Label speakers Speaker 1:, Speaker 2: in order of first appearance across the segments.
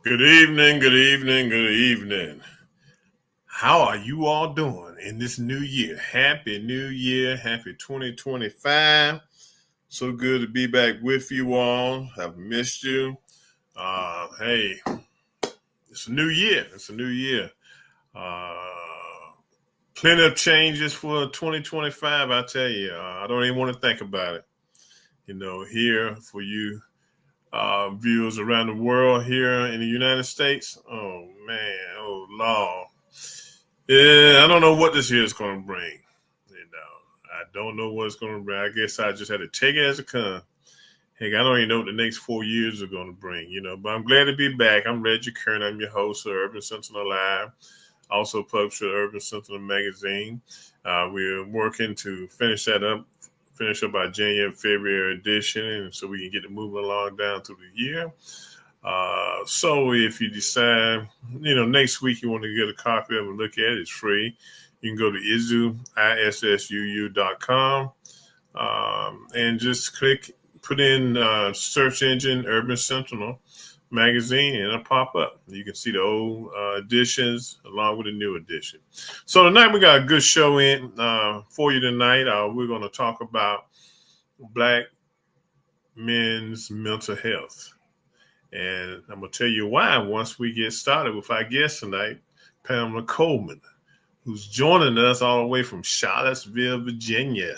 Speaker 1: Good evening, good evening, good evening. How are you all doing in this new year? Happy New Year, happy 2025. So good to be back with you all. I've missed you. Hey, it's a new year. It's a new year. Uh, Plenty of changes for 2025, I tell you. I don't even want to think about it. Here for you viewers around the world here in the United States. Oh man, oh Lord. Yeah, I don't know what this year is going to bring. I don't know what it's going to bring. I guess I just had to take it as it comes. Heck, I don't even know what the next 4 years are going to bring, but I'm glad to be back. I'm Reginald Kearney. I'm your host of Urban Sentinel Live, also publisher of Urban Sentinel magazine. We're working to finish up our January, February edition, and so we can get it moving along down through the year. So if you decide, next week you want to get a copy of it and look at it, it's free. You can go to issuu.com and just put in search engine Urban Sentinel magazine, and it'll pop up. You can see the old editions along with the new edition. So tonight we got a good show in for you tonight. We're going to talk about Black men's mental health. And I'm going to tell you why once we get started with our guest tonight, Pamela Coleman, who's joining us all the way from Charlottesville, Virginia.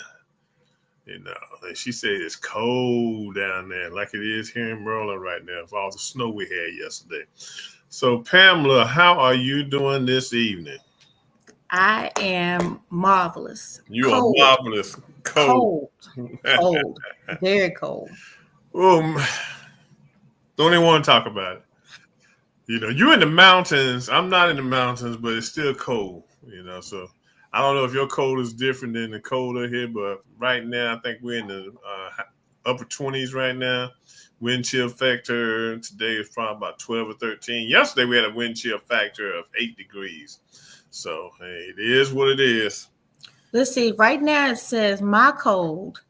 Speaker 1: And she said it's cold down there like it is here in Maryland right now with all the snow we had yesterday. So, Pamela, how are you doing this evening?
Speaker 2: I am marvelous.
Speaker 1: You are marvelous.
Speaker 2: Cold. Very cold.
Speaker 1: Don't even want to talk about it. You're in the mountains. I'm not in the mountains, but it's still cold, so I don't know if your cold is different than the cold here, but right now I think we're in the upper 20s right now. Wind chill factor today is probably about 12 or 13. Yesterday we had a wind chill factor of 8 degrees. So, hey, it is what it is.
Speaker 2: Let's see. Right now it says my cold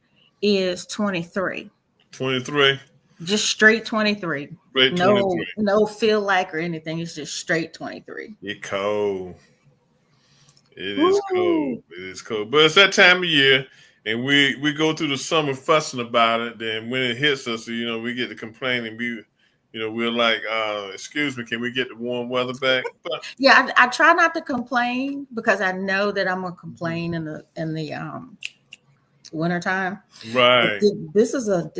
Speaker 2: is 23.
Speaker 1: 23?
Speaker 2: Just straight 23.
Speaker 1: Straight 23.
Speaker 2: No feel like or anything. It's just straight 23.
Speaker 1: It's cold. It is cold. It is cold. But it's that time of year, and we go through the summer fussing about it. Then when it hits us, we get to complain and we're like, excuse me, can we get the warm weather back? But
Speaker 2: yeah, I try not to complain because I know that I'm gonna complain in the wintertime.
Speaker 1: Right.
Speaker 2: This is a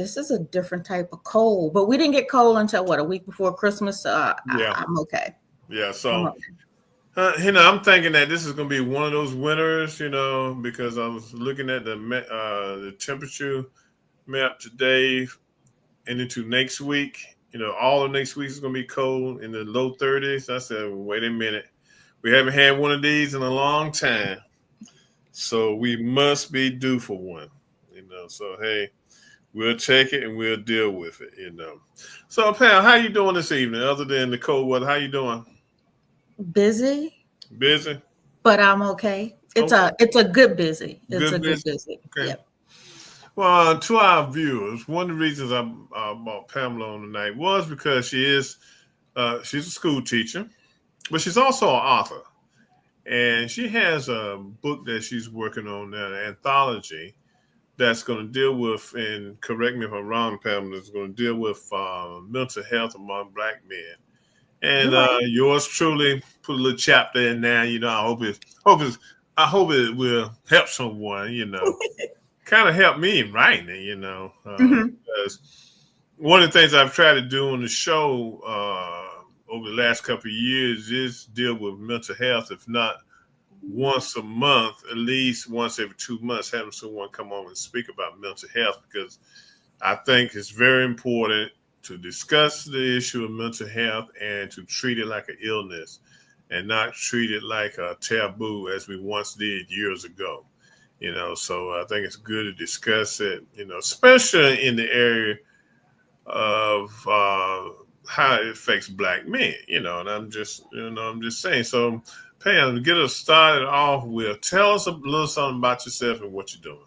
Speaker 2: different type of cold. But we didn't get cold until a week before Christmas. So I'm okay.
Speaker 1: Yeah. So I'm thinking that this is going to be one of those winters, because I was looking at the temperature map today and into next week. All of next week is going to be cold in the low 30s. I said, wait a minute. We haven't had one of these in a long time. So we must be due for one, So, hey, we'll take it and we'll deal with it, So, Pam, how you doing this evening? Other than the cold weather, how you doing?
Speaker 2: Busy, but I'm okay. It's a good busy. It's a good busy.
Speaker 1: Okay.
Speaker 2: Yep.
Speaker 1: Well, to our viewers, one of the reasons I brought Pamela on tonight was because she's a school teacher, but she's also an author, and she has a book that she's working on now, an anthology that's going to deal with, and correct me if I'm wrong, Pamela, is going to deal with mental health among Black men. And yours truly put a little chapter in there. I hope it will help someone. Kind of help me in writing it. Because one of the things I've tried to do on the show over the last couple of years is deal with mental health. If not once a month, at least once every 2 months, having someone come on and speak about mental health, because I think it's very important to discuss the issue of mental health and to treat it like an illness and not treat it like a taboo as we once did years ago. So I think it's good to discuss it, especially in the area of how it affects Black men, and I'm just saying. So, Pam, to get us started off with, tell us a little something about yourself and what you're doing.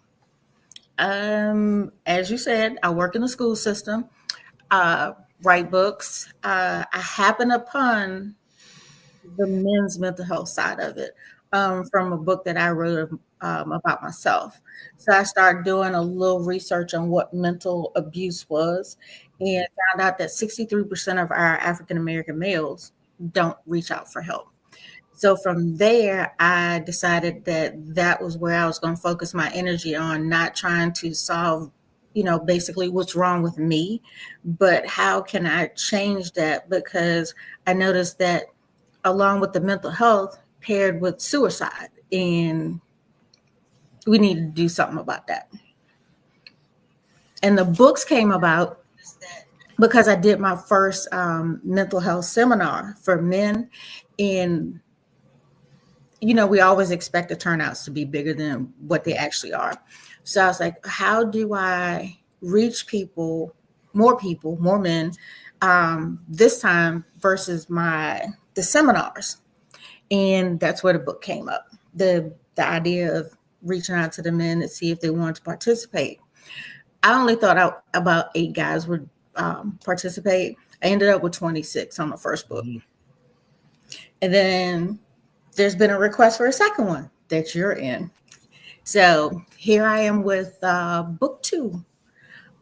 Speaker 2: As you said, I work in the school system. write books. I happened upon the men's mental health side of it from a book that I wrote about myself. So I started doing a little research on what mental abuse was and found out that 63% of our African American males don't reach out for help. So from there, I decided that that was where I was going to focus my energy on, not trying to solve, basically what's wrong with me, but how can I change that? Because I noticed that along with the mental health paired with suicide, and we need to do something about that. And the books came about because I did my first mental health seminar for men. And we always expect the turnouts to be bigger than what they actually are. So I was like, how do I reach more men, this time versus the seminars? And that's where the book came up. The idea of reaching out to the men to see if they wanted to participate. I only thought about 8 guys would participate. I ended up with 26 on the first book. And then there's been a request for a second one that you're in. So here I am with book 2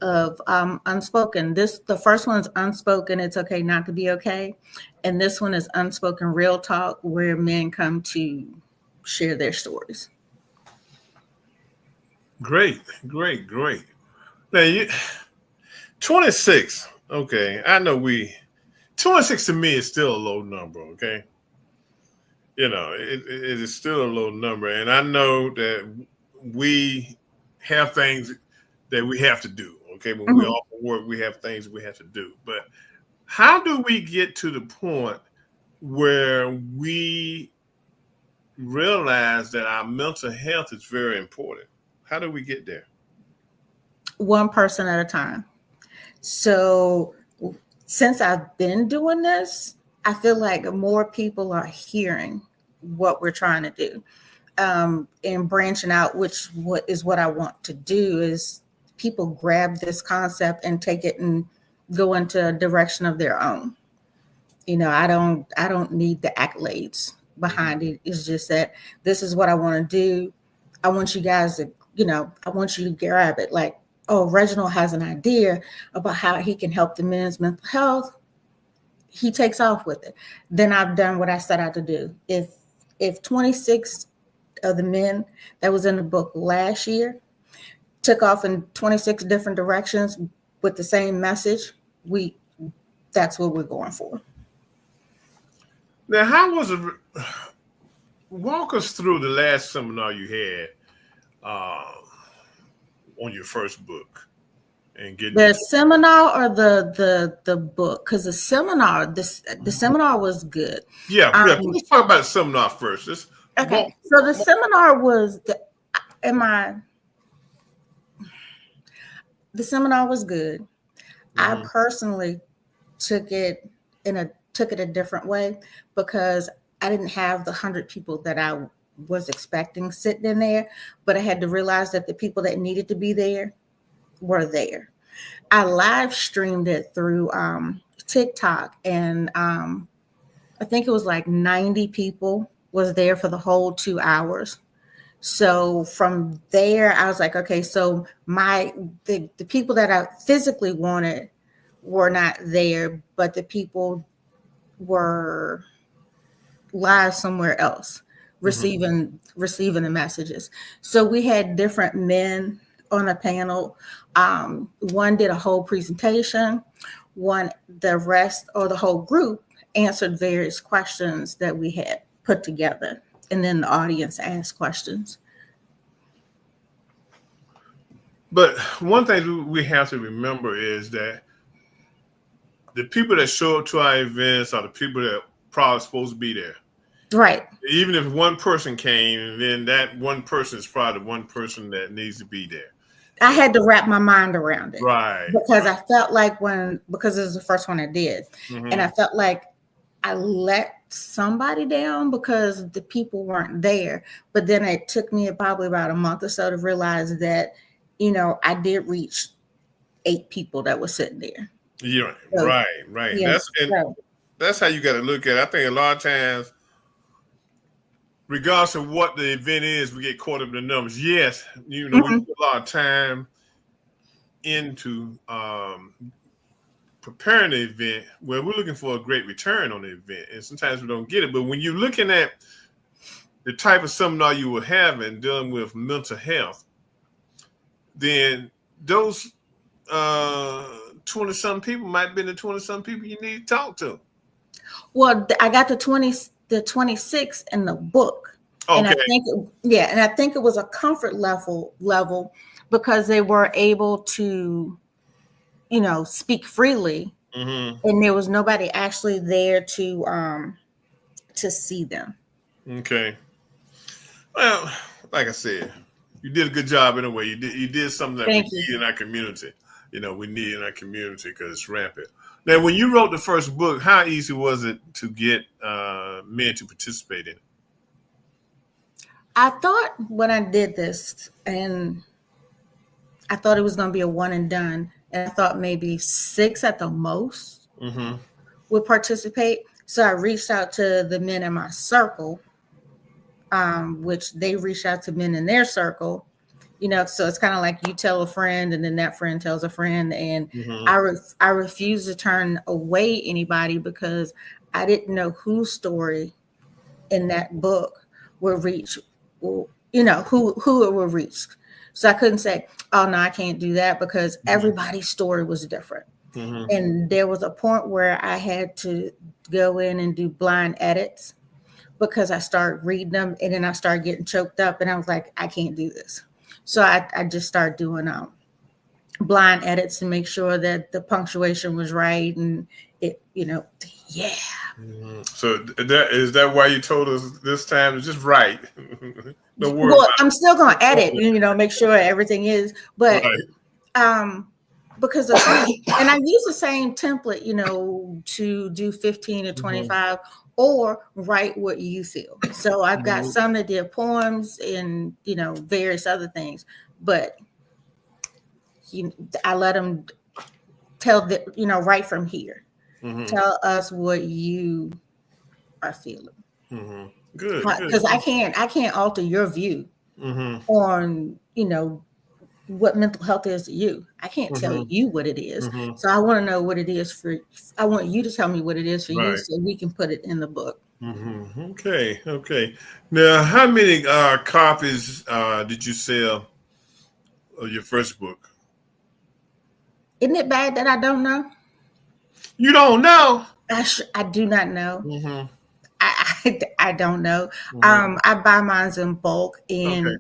Speaker 2: of Unspoken. The first one's Unspoken, It's Okay Not to Be Okay. And this one is Unspoken Real Talk, where men come to share their stories.
Speaker 1: Great. Now, 26. Okay. I know 26 to me is still a low number. Okay. It is still a low number. And I know that we have things that we have to do. Okay. When we off work, we have things we have to do. But how do we get to the point where we realize that our mental health is very important? How do we get there?
Speaker 2: One person at a time. So since I've been doing this, I feel like more people are hearing what we're trying to do, and branching out, what I want to do is people grab this concept and take it and go into a direction of their own. I don't need the accolades behind it. It's just that this is what I want to do. I want you guys to, I want you to grab it. Like, oh, Reginald has an idea about how he can help the men's mental health. He takes off with it. Then I've done what I set out to do. If 26 of the men that was in the book last year took off in 26 different directions with the same message, that's what we're going for.
Speaker 1: Now, how was it? Walk us through the last seminar you had on your first book, and get
Speaker 2: the seminar or the book. Because the seminar was good.
Speaker 1: Yeah. Let's talk about the seminar first.
Speaker 2: Okay. So the seminar was the seminar was good. I personally took it a different way, because I didn't have the 100 people that I was expecting sitting in there, but I had to realize that the people that needed to be there were there. I live streamed it through TikTok, and I think it was like 90 people was there for the whole 2 hours. So from there, I was like, okay, so the people that I physically wanted were not there, but the people were live somewhere else receiving the messages. So we had different men on a panel. One did a whole presentation. The rest, or the whole group, answered various questions that we had put together, and then the audience asked questions.
Speaker 1: But one thing we have to remember is that the people that show up to our events are the people that are probably supposed to be there.
Speaker 2: Right.
Speaker 1: Even if one person came, then that one person is probably the one person that needs to be there.
Speaker 2: I had to wrap my mind around it.
Speaker 1: Right.
Speaker 2: Because I felt like because this is the first one I did, and I felt like I let somebody down because the people weren't there. But then it took me probably about a month or so to realize that, I did reach 8 people that were sitting there.
Speaker 1: Yeah,
Speaker 2: So,
Speaker 1: right.
Speaker 2: yeah, so,
Speaker 1: That's how you got to look at it. I think a lot of times, regardless of what the event is, we get caught up in the numbers. Yes, we
Speaker 2: mhm.
Speaker 1: put a lot of time into preparing the event where we're looking for a great return on the event, and sometimes we don't get it. But when you're looking at the type of seminar you will have and dealing with mental health, then those 20 some people might be the 20 some people you need to talk to.
Speaker 2: Well, I got the 26 in the book, and I
Speaker 1: Okay.
Speaker 2: think, and I think it was a comfort level because they were able to, speak freely,
Speaker 1: Mm-hmm.
Speaker 2: and there was nobody actually there to see them.
Speaker 1: Okay. Well, like I said, you did a good job in a way. You did something that we
Speaker 2: Thank you.
Speaker 1: need in our community. We need in our community because it's rampant. Now, when you wrote the first book, how easy was it to get men to participate in it?
Speaker 2: I thought when I did this, and I thought it was going to be a one and done, and I thought maybe 6 at the most
Speaker 1: Mm-hmm.
Speaker 2: would participate. So I reached out to the men in my circle, which they reached out to men in their circle. So it's kind of like you tell a friend, and then that friend tells a friend, and
Speaker 1: Mm-hmm.
Speaker 2: I refuse to turn away anybody because I didn't know whose story in that book would reach, who it would reach. So I couldn't say, oh no, I can't do that because everybody's story was different.
Speaker 1: Mm-hmm.
Speaker 2: And there was a point where I had to go in and do blind edits because I started reading them and then I started getting choked up and I was like, I can't do this. So I just started doing blind edits to make sure that the punctuation was right and it, yeah.
Speaker 1: Mm-hmm. So that why you told us this time to just write. Don't worry
Speaker 2: Well,
Speaker 1: about
Speaker 2: I'm still gonna edit,
Speaker 1: it.
Speaker 2: make sure everything is, but
Speaker 1: Right.
Speaker 2: because the thing, and I use the same template, to do 15 to
Speaker 1: Mm-hmm.
Speaker 2: 25 or write what you feel. So I've got
Speaker 1: Mm-hmm.
Speaker 2: some that did poems and, various other things, but I let them tell right from here.
Speaker 1: Mm-hmm.
Speaker 2: Tell us what you are feeling.
Speaker 1: Mm-hmm. Good.
Speaker 2: Because I can't alter your view
Speaker 1: Mm-hmm.
Speaker 2: on, what mental health is to you. I can't tell
Speaker 1: Mm-hmm.
Speaker 2: you what it is.
Speaker 1: Mm-hmm.
Speaker 2: So I want to know what it is I want you to tell me what it is for you
Speaker 1: Right.
Speaker 2: so we can put it in the book.
Speaker 1: Mm-hmm. Okay. Now, how many copies did you sell of your first book?
Speaker 2: Isn't it bad that I don't know?
Speaker 1: You don't know.
Speaker 2: I do not know.
Speaker 1: Mm-hmm.
Speaker 2: I don't know.
Speaker 1: Mm-hmm.
Speaker 2: I buy mine in bulk,
Speaker 1: Okay.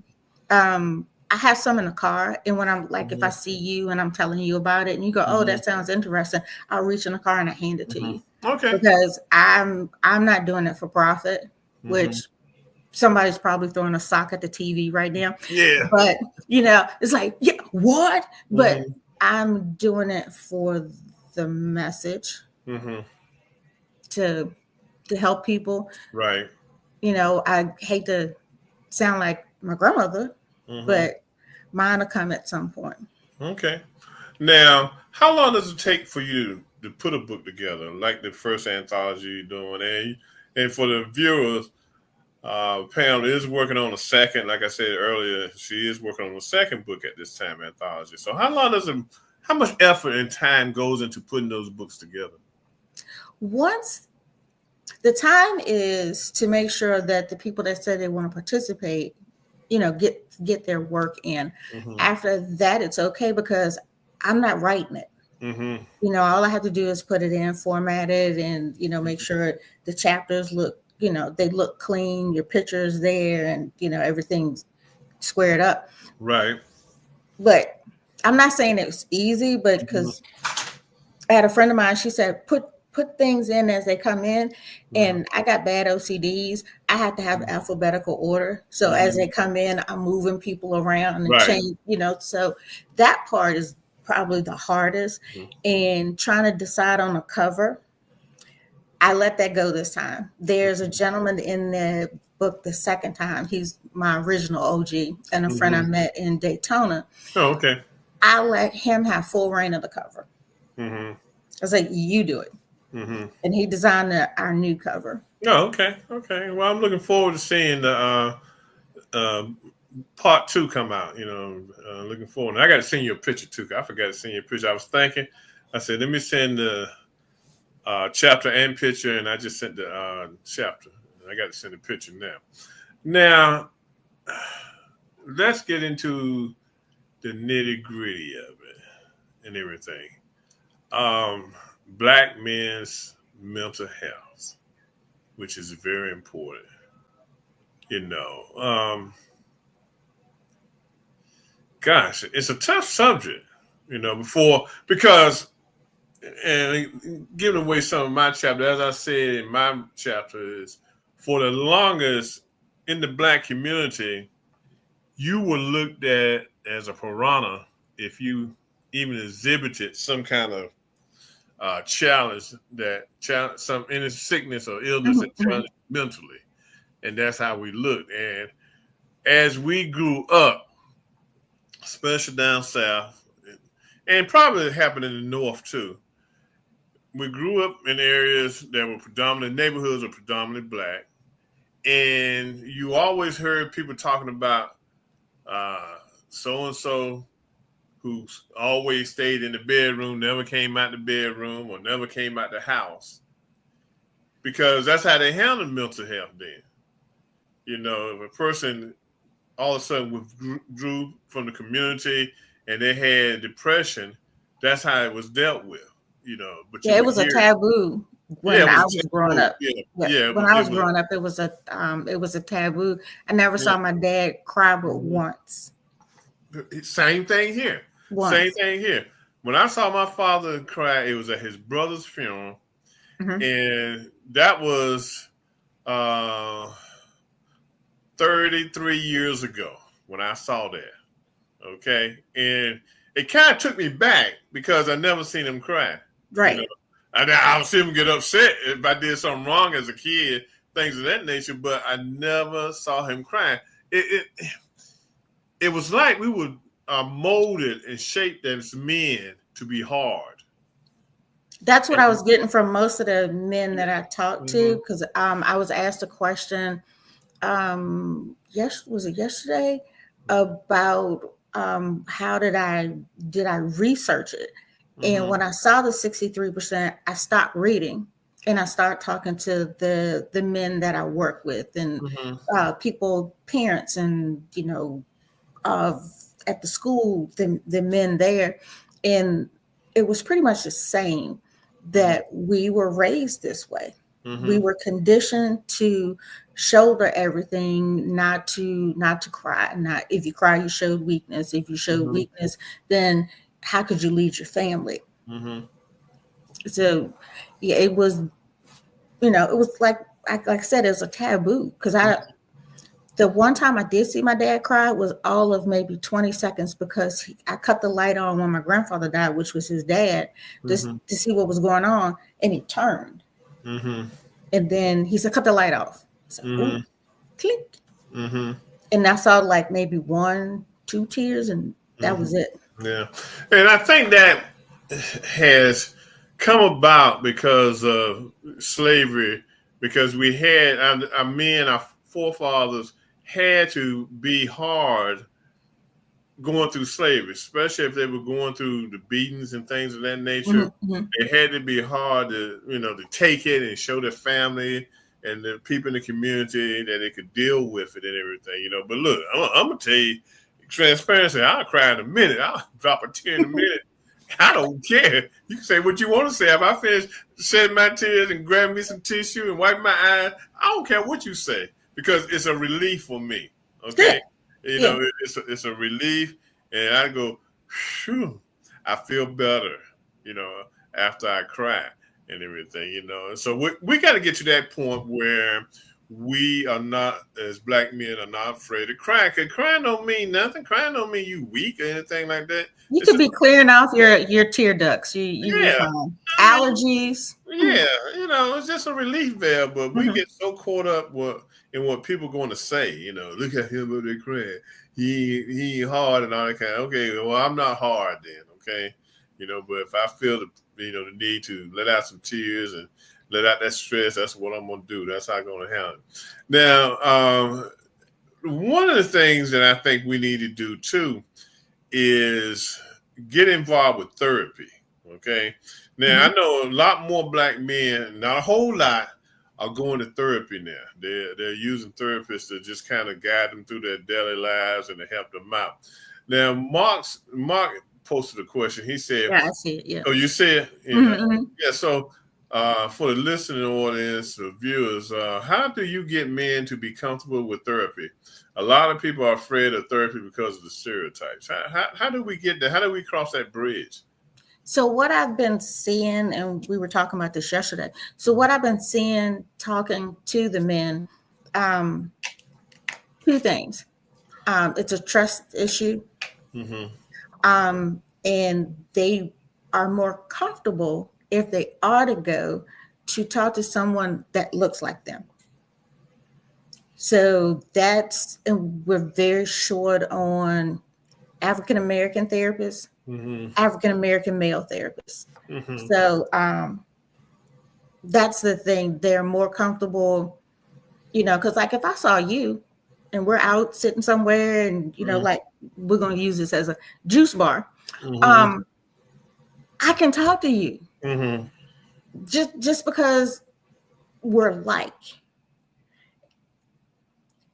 Speaker 2: and I have some in the car. And when I'm like, if I
Speaker 1: Mm-hmm.
Speaker 2: see you and I'm telling you about it, and you go, "Oh,
Speaker 1: Mm-hmm.
Speaker 2: that sounds interesting," I'll reach in the car and I hand it to you
Speaker 1: Mm-hmm. Okay.
Speaker 2: because I'm not doing it for profit,
Speaker 1: Mm-hmm.
Speaker 2: which somebody's probably throwing a sock at the TV right now.
Speaker 1: Yeah.
Speaker 2: But it's like, yeah, what? But
Speaker 1: Mm-hmm.
Speaker 2: I'm doing it for the message
Speaker 1: Mm-hmm.
Speaker 2: to help people.
Speaker 1: Right.
Speaker 2: I hate to sound like my grandmother,
Speaker 1: Mm-hmm.
Speaker 2: but mine will come at some point.
Speaker 1: Okay. Now, how long does it take for you to put a book together, like the first anthology you're doing? And for the viewers, Pam is working on a second. Like I said earlier, she is working on a second book at this time, anthology. So, how much effort and time goes into putting those books together?
Speaker 2: Once the time is to make sure that the people that said they want to participate, get their work in.
Speaker 1: Mm-hmm.
Speaker 2: After that, it's okay because I'm not writing it.
Speaker 1: Mm-hmm.
Speaker 2: All I have to do is put it in, format it, and make sure the chapters look, they look clean, your pictures there, and everything's squared up.
Speaker 1: Right.
Speaker 2: But I'm not saying it's easy, but because I had a friend of mine, she said put things in as they come in, and I got bad OCDs. I have to have alphabetical order, so as they come in, I'm moving people around and
Speaker 1: Right.
Speaker 2: change. So that part is probably the hardest. And trying to decide on a cover, I let that go this time. There's a gentleman in the book the second time. He's my original OG and a friend I met in Daytona.
Speaker 1: Oh, okay.
Speaker 2: I let him have full reign of the cover.
Speaker 1: Mm-hmm.
Speaker 2: was like, you do it.
Speaker 1: Mm-hmm.
Speaker 2: And he designed our new cover.
Speaker 1: Oh, okay. Okay. Well, I'm looking forward to seeing the uh, part 2 come out. Looking forward. And I got to send you a picture too. I forgot to send you a picture. I was thinking, I said, let me send the chapter and picture, and I just sent the chapter. I got to send a picture now. Now, let's get into the nitty gritty of it and everything. Black men's mental health, which is very important. Gosh, it's a tough subject, because, and giving away some of my chapter, as I said in my chapter, is for the longest in the Black community, you were looked at as a piranha if you even exhibited some kind of challenge some any sickness or illness that challenged mentally, and that's how we looked. And as we grew up, especially down south, and probably it happened in the north too, we grew up in areas that were neighborhoods were predominantly Black, and you always heard people talking about so and so who always stayed in the bedroom, never came out the bedroom, or never came out the house, because that's how they handled mental health then. If a person all of a sudden withdrew from the community and they had depression, that's how it was dealt with. But
Speaker 2: it was a taboo when I was growing up. When I was growing up, it was a taboo. I never saw my dad cry but once.
Speaker 1: Same thing here.
Speaker 2: Once.
Speaker 1: Same thing here. When I saw my father cry, it was at his brother's funeral, and that was 33 years ago when I saw that. Okay, and it kind of took me back because I never seen him cry.
Speaker 2: Right.
Speaker 1: I would see him get upset if I did something wrong as a kid, things of that nature, but I never saw him cry. It was like we were molded and shaped as men to be hard.
Speaker 2: That's what I was getting from most of the men that I talked to, because I was asked a question, was it yesterday, about how did I research it? And when I saw the 63%, I stopped reading and I started talking to the men that I work with and people, parents, and at the school, the men there, and it was pretty much the same, that we were raised this way. We were conditioned to shoulder everything, not to cry. Not if you cry, you showed weakness. If you showed weakness, then how could you lead your family? So, yeah, it was, it was like I said, it was a taboo, because the one time I did see my dad cry was all of maybe 20 seconds, because I cut the light on when my grandfather died, which was his dad, just to see what was going on, and he turned. And then he said, cut the light off. So, click. And I saw like maybe 1-2 tears, and that was it.
Speaker 1: Yeah. And I think that has come about because of slavery, because we had our forefathers had to be hard going through slavery, especially if they were going through the beatings and things of that nature. It had to be hard to take it and show their family and the people in the community that they could deal with it and everything. But look, I'm gonna tell you, transparency, I'll cry in a minute. I'll drop a tear in a minute. I don't care. You can say what you want to say. If I finish shedding my tears and grab me some tissue and wipe my eyes, I don't care what you say, because it's a relief for me. Okay, it's a relief, and I go, phew, I feel better, after I cry and everything, And so we got to get to that point where we are not, as Black men, are not afraid to cry. Because crying don't mean nothing. Crying don't mean you weak or anything like that.
Speaker 2: You could be clearing off your tear ducts. You're fine. Allergies.
Speaker 1: Yeah, it's just a relief valve. But we get so caught up in what people are going to say. Look at him over there crying. He ain't hard and all that kind. Okay, well, I'm not hard then. Okay, But if I feel the need to let out some tears and let out that stress, that's what I'm gonna do. That's how I'm gonna handle it. Now, one of the things that I think we need to do too is get involved with therapy. Okay. Now, I know a lot more black men, not a whole lot, are going to therapy now. They're using therapists to just kind of guide them through their daily lives and to help them out. Now, Mark posted a question. He said,
Speaker 2: Yeah, I see it. Yeah.
Speaker 1: "Oh, you said,
Speaker 2: Mm-hmm.
Speaker 1: yeah." So, for the listening audience, the viewers, how do you get men to be comfortable with therapy? A lot of people are afraid of therapy because of the stereotypes. How do we get there? How do we cross that bridge?
Speaker 2: So what I've been seeing, and we were talking about this yesterday. So what I've been seeing, talking to the men, um, two things. It's a trust issue,
Speaker 1: Mm-hmm.
Speaker 2: and they are more comfortable if they are to go to talk to someone that looks like them. So and we're very short on African American therapists,
Speaker 1: Mm-hmm.
Speaker 2: African American male therapists.
Speaker 1: Mm-hmm.
Speaker 2: So that's the thing. They're more comfortable, because like if I saw you and we're out sitting somewhere and, like we're going to use this as a juice bar,
Speaker 1: Mm-hmm.
Speaker 2: I can talk to you
Speaker 1: Mm-hmm.
Speaker 2: just because we're like,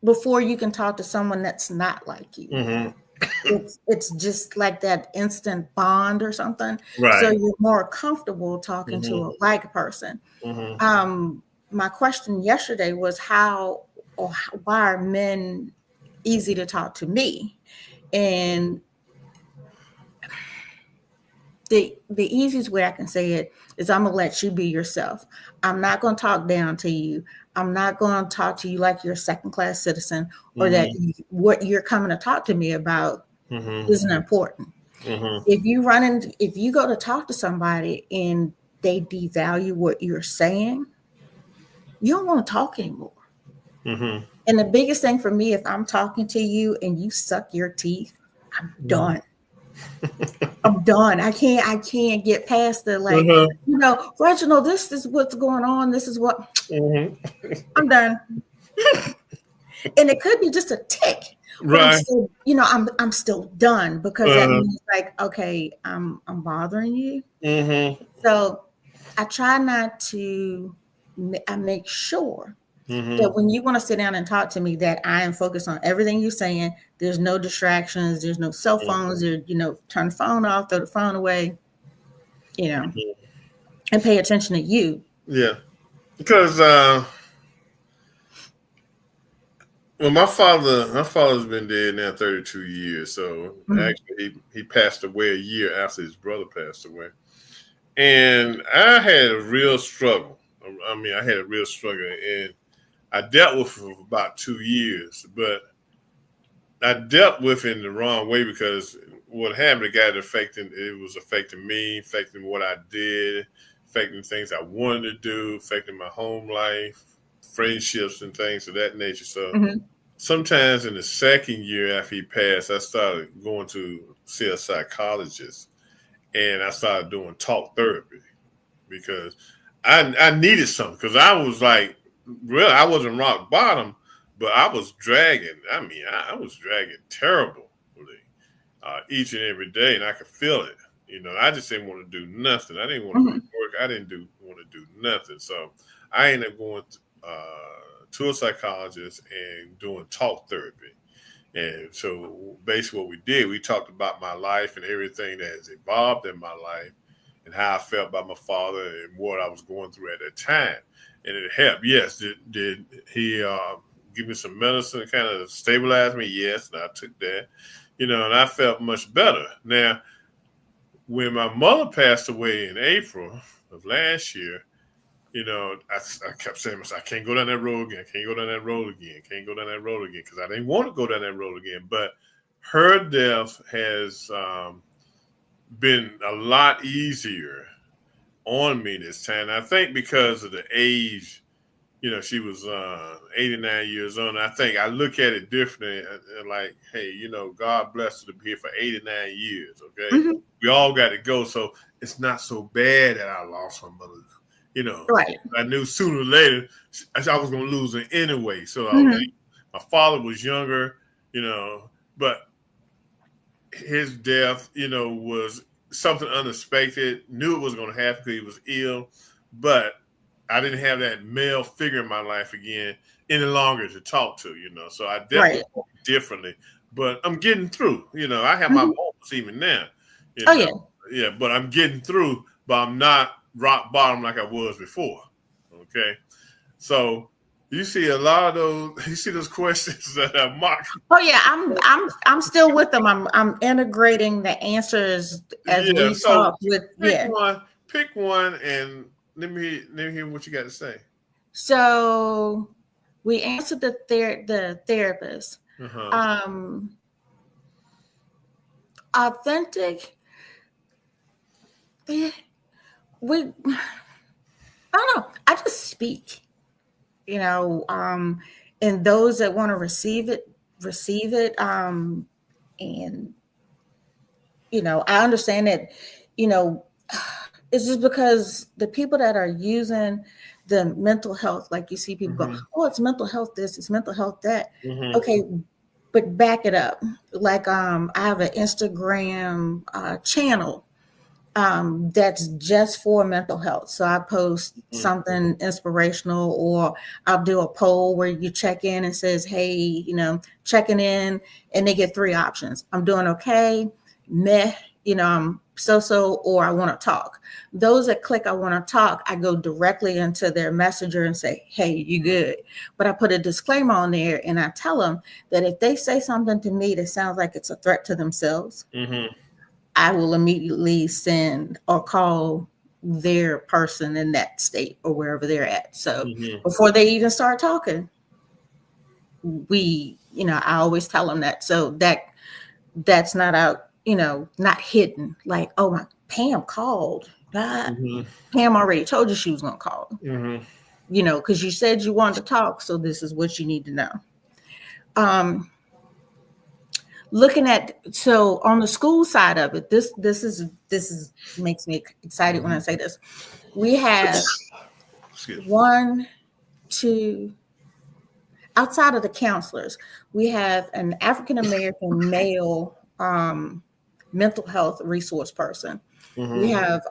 Speaker 2: before you can talk to someone that's not like you.
Speaker 1: Mm-hmm.
Speaker 2: It's just like that instant bond or something. So
Speaker 1: Right.
Speaker 2: you're more comfortable talking to
Speaker 1: Mm-hmm.
Speaker 2: a like person.
Speaker 1: Mm-hmm.
Speaker 2: My question yesterday was why are men easy to talk to me? And the easiest way I can say it is I'm gonna let you be yourself. I'm not gonna talk down to you. I'm not gonna talk to you like you're a second class citizen or that what you're coming to talk to me about
Speaker 1: Mm-hmm.
Speaker 2: isn't important.
Speaker 1: Mm-hmm.
Speaker 2: If you go to talk to somebody and they devalue what you're saying, you don't want to talk anymore.
Speaker 1: Mm-hmm.
Speaker 2: And the biggest thing for me, if I'm talking to you and you suck your teeth, I'm done. I'm done. I can't get past the Reginald, this is what's going on. This is what
Speaker 1: Mm-hmm.
Speaker 2: I'm done. And it could be just a tick, but I'm
Speaker 1: Right.
Speaker 2: still, I'm still done because that means like, okay, I'm bothering you.
Speaker 1: Mm-hmm.
Speaker 2: So I try not to, I make sure that
Speaker 1: Mm-hmm.
Speaker 2: when you want to sit down and talk to me, that I am focused on everything you're saying. There's no distractions. There's no cell phones. Turn the phone off, throw the phone away, and pay attention to you.
Speaker 1: Yeah. Because well, my father's been dead now 32 years. So
Speaker 2: Mhm.
Speaker 1: actually, he passed away a year after his brother passed away, and I had a real struggle. I mean, I had a real struggle, and I dealt with it for about 2 years, but I dealt with it in the wrong way because what happened, it was affecting me, affecting what I did, affecting things I wanted to do, affecting my home life, friendships, and things of that nature. So
Speaker 2: Mhm.
Speaker 1: sometimes in the second year after he passed, I started going to see a psychologist, and I started doing talk therapy because I needed something because I was like, really, I wasn't rock bottom, but I was dragging. I mean, I was dragging terribly each and every day, and I could feel it. I just didn't want to do nothing. I didn't want to go to
Speaker 2: Mhm.
Speaker 1: work. I didn't want to do nothing. So I ended up going to a psychologist and doing talk therapy. And so basically what we did, we talked about my life and everything that has evolved in my life and how I felt about my father and what I was going through at that time. And it helped. Yes. Did he give me some medicine to kind of stabilize me? Yes. And I took that, and I felt much better. Now, when my mother passed away in April of last year, I kept saying, I can't go down that road again. Can't go down that road again. Can't go down that road again because I didn't want to go down that road again. But her death has been a lot easier on me this time. I think because of the age she was 89 years old. And I think I look at it differently, and like, hey, God bless her to be here for 89 years. Okay,
Speaker 2: Mhm.
Speaker 1: we all got to go, so it's not so bad that I lost my mother.
Speaker 2: Right.
Speaker 1: I knew sooner or later I was going to lose her anyway. So I was like,
Speaker 2: Mhm.
Speaker 1: my father was younger, but his death, was something unexpected. Knew it was going to happen because he was ill, but I didn't have that male figure in my life again any longer to talk to. So I definitely
Speaker 2: Right.
Speaker 1: talk differently. But I'm getting through. I have my
Speaker 2: Mhm.
Speaker 1: moments even now. You
Speaker 2: Oh
Speaker 1: know,
Speaker 2: yeah.
Speaker 1: yeah, but I'm getting through. But I'm not rock bottom like I was before. Okay, so you see a lot of those. You see those questions that are mocked.
Speaker 2: Oh yeah. I'm still with them. I'm integrating the answers as
Speaker 1: Yeah.
Speaker 2: we
Speaker 1: So
Speaker 2: talk with
Speaker 1: pick
Speaker 2: yeah.
Speaker 1: one. Pick one, and let me hear what you got to say.
Speaker 2: So we answered the therapist.
Speaker 1: Uh huh.
Speaker 2: Um, Authentic. eh, We I don't know. I just speak. You know, and those that want to receive it, receive it. And I understand that. You know, it's just because the people that are using the mental health, like you see people go,
Speaker 1: Mhm.
Speaker 2: oh, it's mental health this, it's mental health that.
Speaker 1: Mhm.
Speaker 2: Okay, but back it up. Like I have an Instagram channel that's just for mental health. So I post
Speaker 1: Mhm.
Speaker 2: something inspirational, or I'll do a poll where you check in and says, hey, checking in, and they get three options. I'm doing okay, meh, I'm so, or I want to talk. Those that click I want to talk, I go directly into their messenger and say, hey, you good? But I put a disclaimer on there and I tell them that if they say something to me that sounds like it's a threat to themselves,
Speaker 1: Mhm.
Speaker 2: I will immediately send or call their person in that state or wherever they're at. So
Speaker 1: Mhm.
Speaker 2: before they even start talking, I always tell them that. So that's not out, not hidden. Like, oh my, Pam called. God,
Speaker 1: Mhm.
Speaker 2: Pam already told you she was gonna call.
Speaker 1: Mhm.
Speaker 2: Because you said you wanted to talk. So this is what you need to know. Looking at so on the school side of it, this is makes me excited when I say this. We have
Speaker 1: Excuse me.
Speaker 2: one, two, outside of the counselors, we have an African American male mental health resource person. We
Speaker 1: Mhm.
Speaker 2: have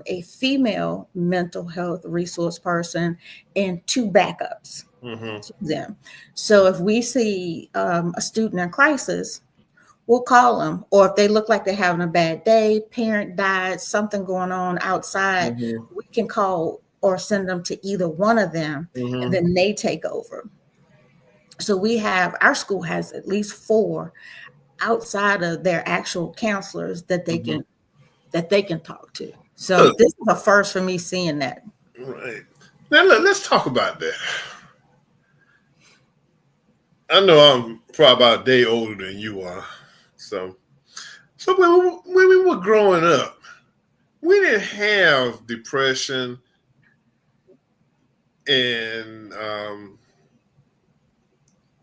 Speaker 2: a female mental health resource person and two backups
Speaker 1: Mhm.
Speaker 2: to them. So if we see a student in crisis, we'll call them. Or if they look like they're having a bad day, parent died, something going on outside,
Speaker 1: Mhm.
Speaker 2: we can call or send them to either one of them, and
Speaker 1: Mhm.
Speaker 2: then they take over. So our school has at least four outside of their actual counselors
Speaker 1: Mhm.
Speaker 2: that they can talk to. So
Speaker 1: Look,
Speaker 2: this is a first for me seeing that.
Speaker 1: right now, let's talk about that. I know I'm probably about a day older than you are, so when we were growing up, we didn't have depression and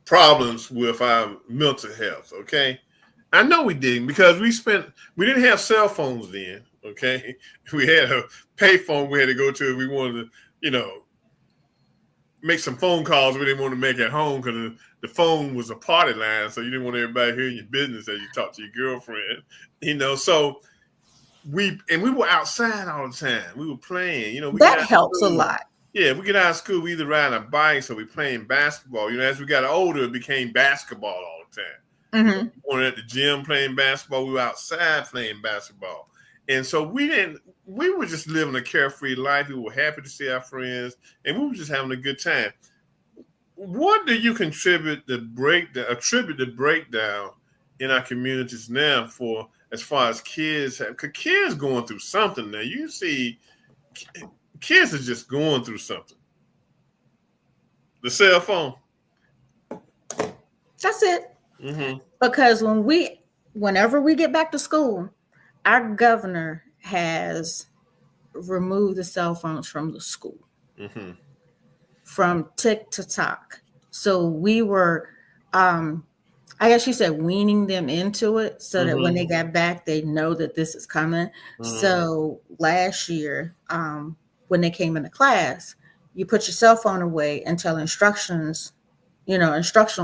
Speaker 1: problems with our mental health. Okay, I know we didn't because we didn't have cell phones then. Okay, we had a payphone we had to go to if we wanted to, make some phone calls we didn't want to make at home because the phone was a party line, so you didn't want everybody hearing your business as you talk to your girlfriend. So we were outside all the time. We were playing. We get
Speaker 2: That
Speaker 1: out of
Speaker 2: helps a
Speaker 1: school.
Speaker 2: lot.
Speaker 1: Yeah, we get out of school. We either ride a bike, so we playing basketball. As we got older, it became basketball all the time.
Speaker 2: Hmm.
Speaker 1: We weren't at the gym playing basketball. We were outside playing basketball, and so we didn't. We were just living a carefree life. We were happy to see our friends, and we were just having a good time. What do you attribute the breakdown in our communities now for as far as kids have? Because kids going through something now. You see, kids are just going through something. The cell phone.
Speaker 2: That's it.
Speaker 1: Mm-hmm.
Speaker 2: Because whenever we get back to school, our governor has removed the cell phones from the school.
Speaker 1: Mm-hmm.
Speaker 2: from tick to talk. So we were, I guess you said, weaning them into it so that when they got back, they know that this is coming. So last year, when they came into class, you put your cell phone away until instructional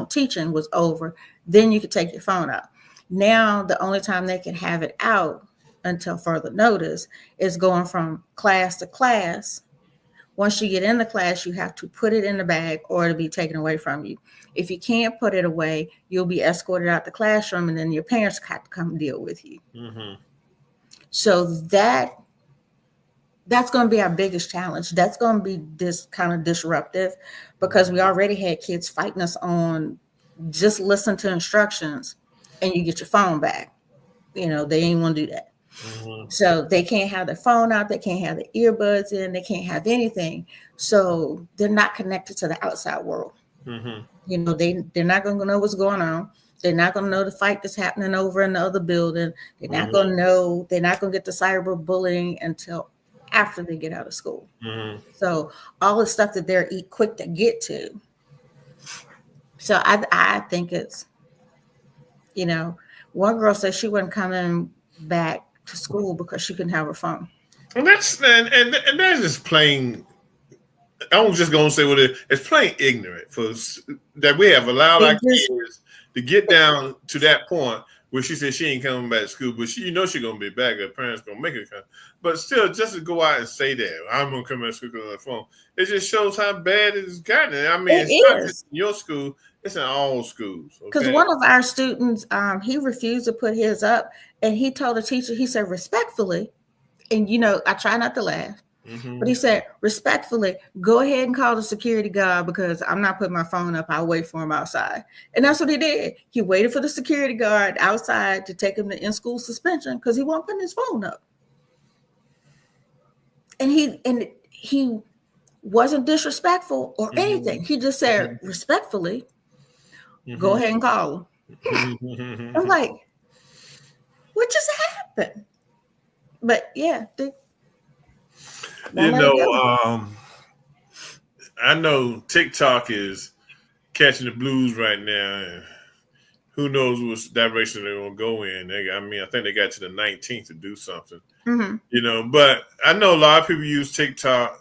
Speaker 2: teaching was over. Then you could take your phone out. Now, the only time they can have it out until further notice is going from class to class. Once you get in the class, you have to put it in the bag or it'll be taken away from you. If you can't put it away, you'll be escorted out the classroom and then your parents have to come deal with you. So that's going to be our biggest challenge. That's going to be this kind of disruptive because we already had kids fighting us on just listen to instructions and you get your phone back. They ain't want to do that. So they can't have their phone out. They can't have the earbuds in. They can't have anything. So they're not connected to the outside world. They're not going to know what's going on. They're not going to know the fight that's happening over in the other building. They're not going to know. They're not going to get the cyberbullying until after they get out of school. So all the stuff that they're quick to get to. So I think it's, one girl said she wasn't coming back to school because she couldn't have her phone.
Speaker 1: And that's just plain. I'm just gonna say what it's plain ignorant for that we have allowed our kids to get down to that point where she said she ain't coming back to school, but she's gonna be back. Her parents gonna make her come, but still, just to go out and say that I'm gonna come back to school on the phone, it just shows how bad it's gotten. I mean, it's not just in your school; it's in all schools.
Speaker 2: Because one of our students, he refused to put his up, and he told the teacher, he said respectfully, and I try not to laugh. But he said, respectfully, go ahead and call the security guard because I'm not putting my phone up. I'll wait for him outside. And that's what he did. He waited for the security guard outside to take him to in-school suspension because he wasn't putting his phone up. And he wasn't disrespectful or anything. He just said, respectfully, go ahead and call him. I'm like, what just happened? But yeah,
Speaker 1: I know TikTok is catching the blues right now, and who knows which direction they're gonna go in. I think they got to the 19th to do something. But I know a lot of people use TikTok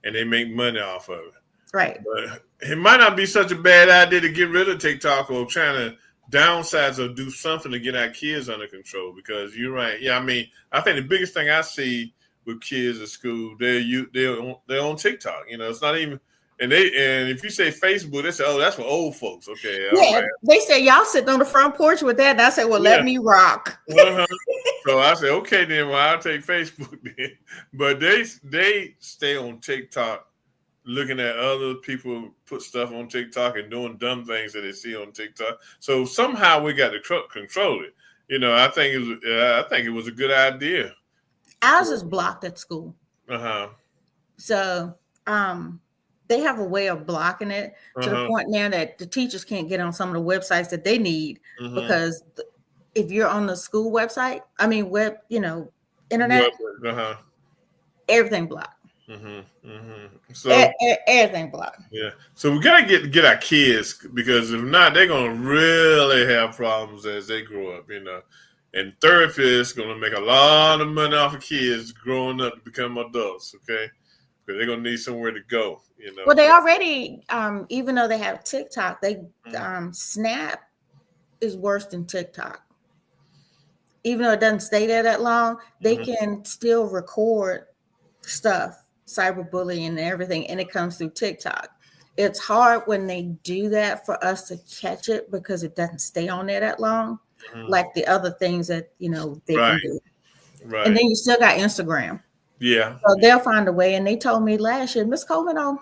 Speaker 1: and they make money off of it.
Speaker 2: Right.
Speaker 1: But it might not be such a bad idea to get rid of TikTok or trying to downsize or do something to get our kids under control. Because you're right. Yeah, I think the biggest thing I see with kids at school, they're on TikTok. It's not even, and if you say Facebook, they say, oh, that's for old folks. Okay,
Speaker 2: yeah, right. They say y'all sitting on the front porch with that. And I say, well, let me rock.
Speaker 1: So I say, okay, then, well, I'll take Facebook then. But they stay on TikTok, looking at other people put stuff on TikTok and doing dumb things that they see on TikTok. So somehow we got to control it. I think it was a good idea.
Speaker 2: Ours is blocked at school. So they have a way of blocking it to the point now that the teachers can't get on some of the websites that they need because if you're on the school website, internet, everything blocked.
Speaker 1: So
Speaker 2: everything blocked.
Speaker 1: Yeah. So we gotta get our kids, because if not, they're gonna really have problems as they grow up. And therapists is gonna make a lot of money off of kids growing up to become adults. Okay, because they're gonna need somewhere to go.
Speaker 2: Well, they already, even though they have TikTok, Snap is worse than TikTok. Even though it doesn't stay there that long, they can still record stuff, cyberbullying and everything, and it comes through TikTok. It's hard when they do that for us to catch it because it doesn't stay on there that long, like the other things that they can do.
Speaker 1: Right.
Speaker 2: And then you still got Instagram.
Speaker 1: Yeah.
Speaker 2: So they'll find a way. And they told me last year, Miss Coleman,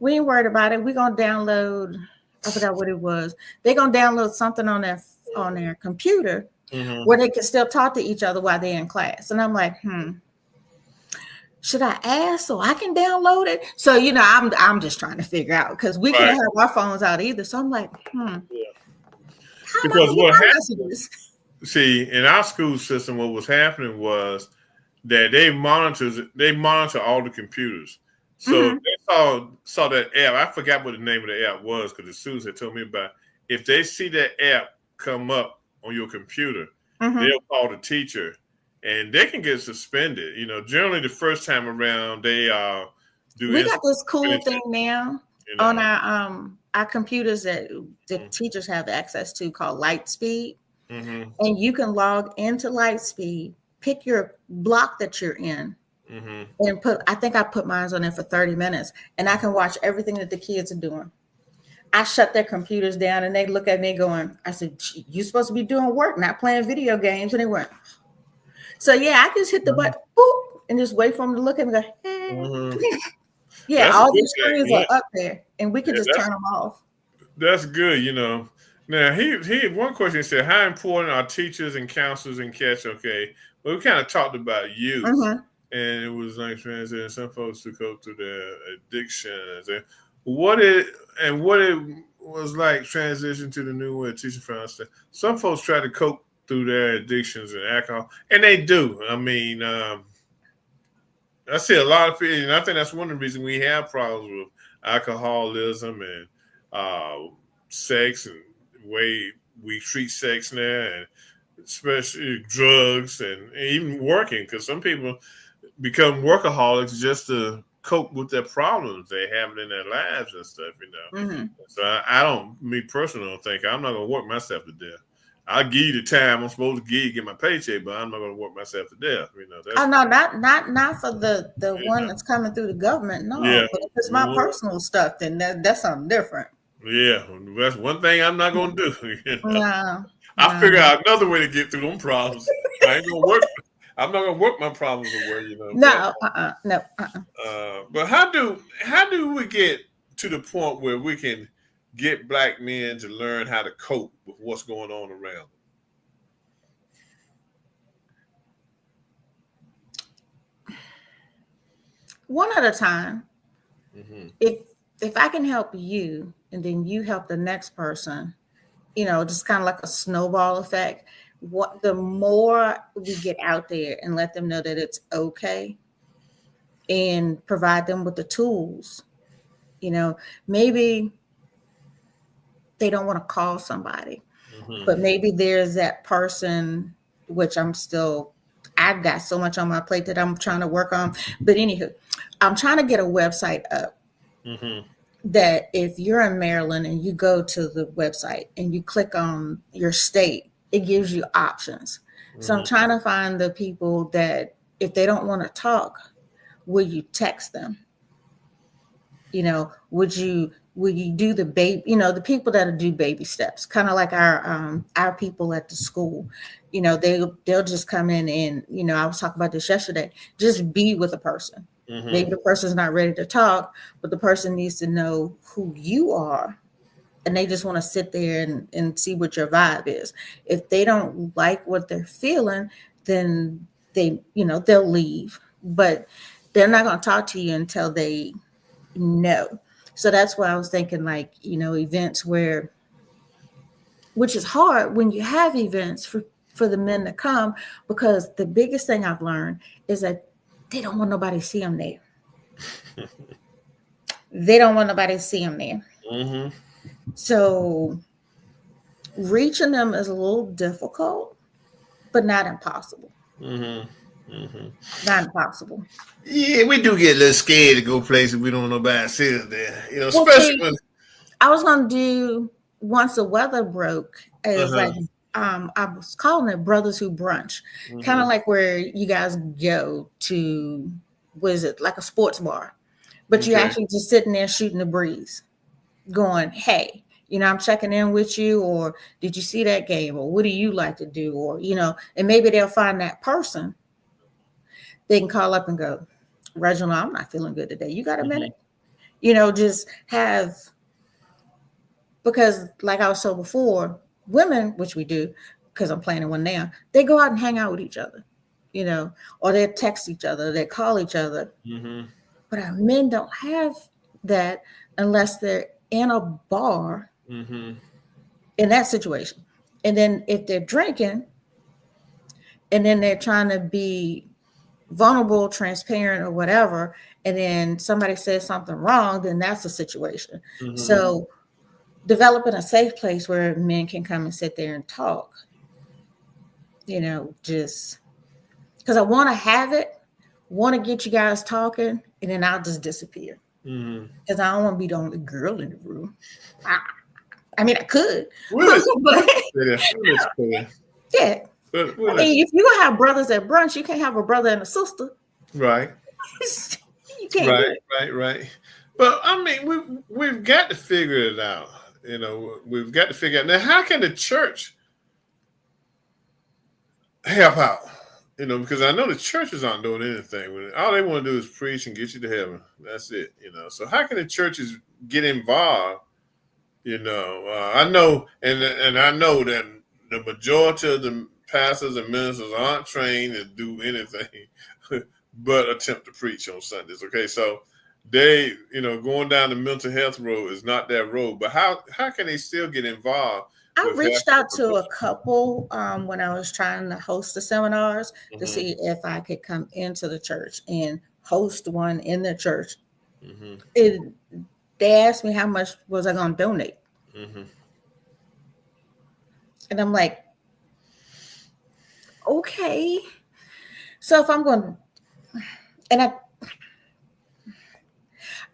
Speaker 2: we ain't worried about it. We're gonna download, I forgot what it was. They're gonna download something on their computer where they can still talk to each other while they're in class. And I'm like, should I ask so I can download it? So I'm just trying to figure out, because we can't have our phones out either. So I'm like,
Speaker 1: Because what happens? See, in our school system, what was happening was that they monitor all the computers. So they saw that app. I forgot what the name of the app was because the students had told me about. If they see that app come up on your computer, they'll call the teacher, and they can get suspended. Generally the first time around they do.
Speaker 2: We got this cool thing now on our computers that the teachers have access to called Lightspeed, and you can log into Lightspeed, pick your block that you're in. And I think I put mine on there for 30 minutes, and I can watch everything that the kids are doing. I shut their computers down, and they look at me going, I said, "You're supposed to be doing work, not playing video games." And they went, so yeah, I just hit the button, boop, and just wait for them to look at me and go, hey. Yeah,
Speaker 1: That's
Speaker 2: all these screens are up there, and we can just turn them off.
Speaker 1: That's good, Now, he one question, he said, how important are teachers and counselors in catch? Okay, well, we kind of talked about youth, and it was like transiting some folks to go through their addictions. And what it was like transition to the new way of teaching for us. Some folks try to cope through their addictions and alcohol, and they do. I mean, I see a lot of people, and I think that's one of the reasons we have problems with alcoholism and sex and the way we treat sex now, and especially drugs and even working, because some people become workaholics just to cope with their problems they have in their lives and stuff, So me personally, don't think I'm not going to work myself to death. I'll give you the time I'm supposed to give you, get my paycheck, but I'm not going to work myself to death.
Speaker 2: Oh no, not for the one that's coming through the government. No, but if it's my personal stuff, then that's something different.
Speaker 1: Yeah, that's one thing I'm not going to do.
Speaker 2: No,
Speaker 1: I'll figure out another way to get through them problems. I ain't going to work. I'm not going to work my problems away.
Speaker 2: No, no.
Speaker 1: But how do we get to the point where we can get Black men to learn how to cope with what's going on around them?
Speaker 2: One at a time. If I can help you, and then you help the next person, just kind of like a snowball effect. The more we get out there and let them know that it's okay, and provide them with the tools, maybe they don't want to call somebody, but maybe there's that person, which I've got so much on my plate that I'm trying to work on. But anywho, I'm trying to get a website up that if you're in Maryland and you go to the website and you click on your state, it gives you options. So I'm trying to find the people that if they don't want to talk, will you text them? Would you do the baby, the people that do baby steps, kind of like our people at the school, they'll just come in and, I was talking about this yesterday, just be with a person. Maybe the person's not ready to talk, but the person needs to know who you are. And they just want to sit there and see what your vibe is. If they don't like what they're feeling, then they'll leave. But they're not going to talk to you until they know. So that's why I was thinking, events which is hard when you have events for the men to come, because the biggest thing I've learned is that they don't want nobody to see them there. They don't want nobody to see them there. So reaching them is a little difficult, but not impossible. Not impossible.
Speaker 1: Yeah, we do get a little scared to go places we don't know about see us there. Especially when
Speaker 2: I was gonna do once the weather broke. It's I was calling it Brothers Who Brunch, kind of like where you guys go to, like a sports bar, but you actually just sitting there shooting the breeze, going, hey, I'm checking in with you, or did you see that game, or what do you like to do, or and maybe they'll find that person. They can call up and go, Reginald, I'm not feeling good today. You got a minute? Just have, because like I was told before, women, which we do, because I'm planning one now, they go out and hang out with each other, or they text each other, they call each other. But our men don't have that unless they're in a bar in that situation. And then if they're drinking and then they're trying to be vulnerable, transparent, or whatever, and then somebody says something wrong, then that's a situation.
Speaker 1: Mm-hmm.
Speaker 2: So developing a safe place where men can come and sit there and talk, just because I want to have it, want to get you guys talking, and then I'll just disappear. Because I don't want to be the only girl in the room. I mean, I could. But, yeah. I mean, if you have brothers at brunch, you can't have a brother and a sister.
Speaker 1: Right.
Speaker 2: You can't.
Speaker 1: Right. But I mean, we've got to figure it out. We've got to figure out now. How can the church help out? Because I know the churches aren't doing anything. All they want to do is preach and get you to heaven. That's it. So how can the churches get involved? I know, and I know that the majority of the pastors and ministers aren't trained to do anything but attempt to preach on Sundays. Okay, so they, going down the mental health road is not that road. But how can they still get involved?
Speaker 2: I reached out to a couple when I was trying to host the seminars to see if I could come into the church and host one in the church. They asked me how much was I going to donate. And I'm like, okay. So if I'm going, and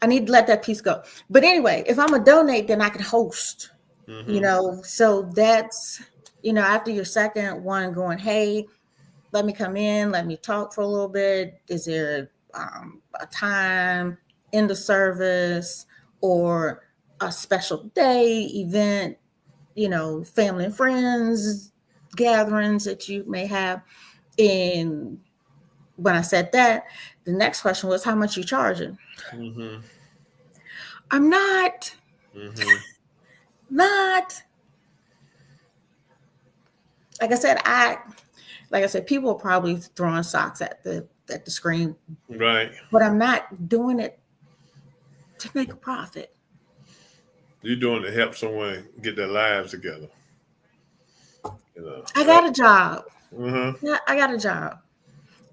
Speaker 2: I need to let that piece go. But anyway, if I'm going to donate, then I can host. So that's, after your second one going, hey, let me come in, let me talk for a little bit. Is there a time in the service or a special day event, family and friends gatherings that you may have? And when I said that, the next question was, how much you charging? I'm not. Not like I said, people are probably throwing socks at the screen,
Speaker 1: right?
Speaker 2: But I'm not doing it to make a profit.
Speaker 1: You're doing it to help someone get their lives together.
Speaker 2: I got a job.
Speaker 1: Yeah,
Speaker 2: I got a job,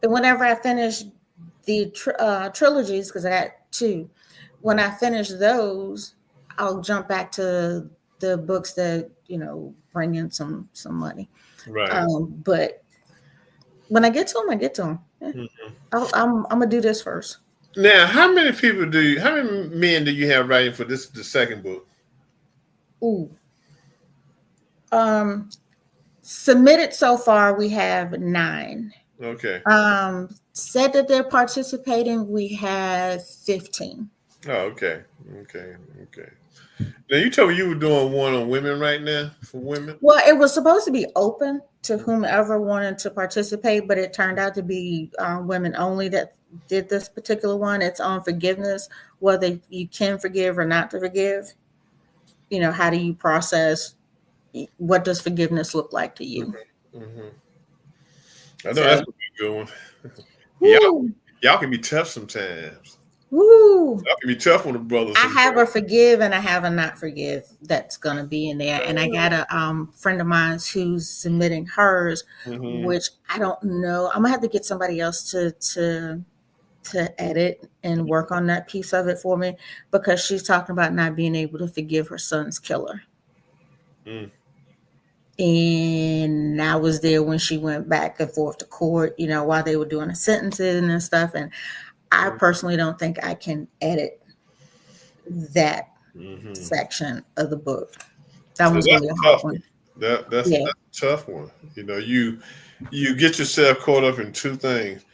Speaker 2: and whenever I finish the trilogies, because I got 2, when I finish those, I'll jump back to the books that bring in some money,
Speaker 1: right?
Speaker 2: But when I get to them, I get to them. I'm gonna do this first.
Speaker 1: Now, how many men do you have writing for the second book?
Speaker 2: Submitted so far, we have 9.
Speaker 1: Okay.
Speaker 2: Said that they're participating, we have 15.
Speaker 1: Oh, okay. Now, you told me you were doing one on women right now for women?
Speaker 2: Well, it was supposed to be open to whomever wanted to participate, but it turned out to be women only that did this particular one. It's on forgiveness, whether you can forgive or not to forgive. How do you process? What does forgiveness look like to you?
Speaker 1: I know that's a good one. Y'all can be tough sometimes.
Speaker 2: Woo!
Speaker 1: Y'all can be tough on the brothers.
Speaker 2: I have a forgive and I have a not forgive that's going to be in there. And I got a friend of mine who's submitting hers, which I don't know. I'm going to have to get somebody else to edit and work on that piece of it for me, because she's talking about not being able to forgive her son's killer. And I was there when she went back and forth to court, while they were doing the sentencing and stuff. And I personally don't think I can edit that section of the book. That was really a hard one.
Speaker 1: That's a tough one. You get yourself caught up in 2 things: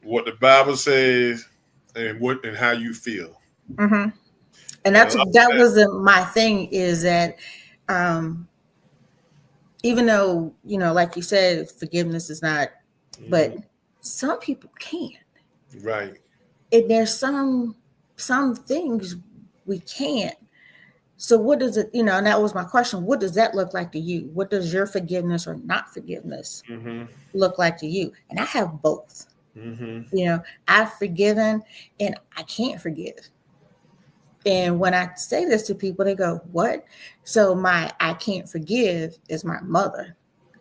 Speaker 1: what the Bible says and how you feel.
Speaker 2: And that wasn't my thing. Is that even though like you said, forgiveness is not, but some people can't.
Speaker 1: Right.
Speaker 2: And there's some things we can't. So what does it, and that was my question. What does that look like to you? What does your forgiveness or not forgiveness look like to you? And I have both. I've forgiven and I can't forgive. And when I say this to people, they go, what? So my I can't forgive is my mother.